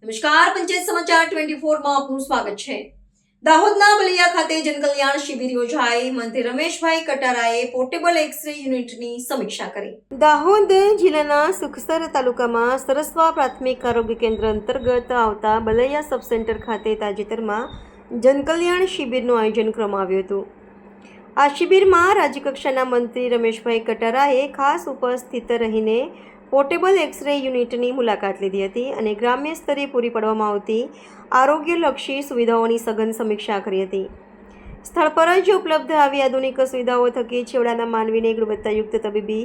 નમસ્કાર, પંચાયત સમાચાર 24 માં આપનું સ્વાગત છે। દાહોદના બલિયા ખાતે જનકલ્યાણ શિબિર યોજાઈ। મંત્રી રમેશભાઈ કટારાએ પોર્ટેબલ એક્સ-રે યુનિટની સમીક્ષા કરી। દાહોદ જિલ્લાના સુખસર તાલુકામાં સરસ્વા પ્રાથમિક આરોગ્ય કેન્દ્ર અંતર્ગત આવતા બલિયા સબ સેન્ટર ખાતે તાજેતરમાં જનકલ્યાણ શિબિરનું આયોજન કરવામાં આવ્યું હતું। આ શિબિરમાં રાજ્યકક્ષાના મંત્રી રમેશભાઈ કટારાએ ખાસ ઉપસ્થિત રહીને પોર્ટેબલ એક્સ-રે યુનિટની મુલાકાત લીધી હતી અને ગ્રામ્ય સ્તરે પૂરી પાડવામાં આવતી આરોગ્યલક્ષી સુવિધાઓની સઘન સમીક્ષા કરી હતી। સ્થળ પર જ ઉપલબ્ધ આવી આધુનિક સુવિધાઓ થકી છેવાડાના માનવીને ગુણવત્તાયુક્ત તબીબી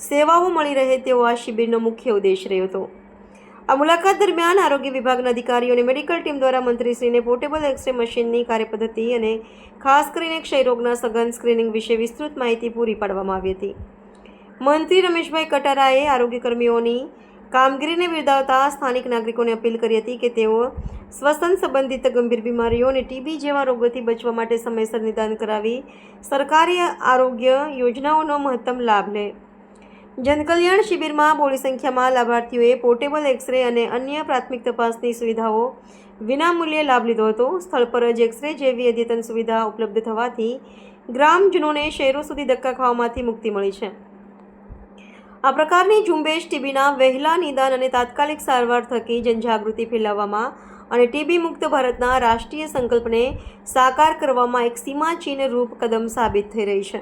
સેવાઓ મળી રહે તેવો આ શિબિરનો મુખ્ય ઉદ્દેશ રહ્યો હતો। આ મુલાકાત દરમિયાન આરોગ્ય વિભાગના અધિકારીઓ અને મેડિકલ ટીમ દ્વારા મંત્રીશ્રીને પોર્ટેબલ એક્સ-રે મશીનની કાર્યપદ્ધતિ અને ખાસ કરીને ક્ષયરોગના સઘન સ્ક્રીનિંગ વિશે વિસ્તૃત માહિતી પૂરી પાડવામાં આવી હતી। મંત્રી રમેશભાઈ કટારાએ આરોગ્યકર્મીઓની કામગીરીને બિરદાવતા સ્થાનિક નાગરિકોને અપીલ કરી હતી કે તેઓ શ્વસન સંબંધિત ગંભીર બીમારીઓ અને ટીબી જેવા રોગોથી બચવા માટે સમયસર નિદાન કરાવી સરકારી આરોગ્ય યોજનાઓનો મહત્તમ લાભ લે। જનકલ્યાણ શિબિરમાં બહોળી સંખ્યામાં લાભાર્થીઓએ પોર્ટેબલ એક્સ-રે અને અન્ય પ્રાથમિક તપાસની સુવિધાઓ વિનામૂલ્યે લાભ લીધો હતો। સ્થળ પર જ એક્સ-રે જેવી અદ્યતન સુવિધા ઉપલબ્ધ થવાથી ગ્રામજનોને શહેરો સુધી ધક્કા ખાવામાંથી મુક્તિ મળી છે। આ પ્રકારની ઝુંબેશ ટીબીના વહેલા નિદાન અને તાત્કાલિક સારવાર થકી જનજાગૃતિ ફેલાવવામાં અને ટીબી મુક્ત ભારતના રાષ્ટ્રીય સંકલ્પને સાકાર કરવામાં એક સીમાચીન રૂપ કદમ સાબિત થઈ રહી છે।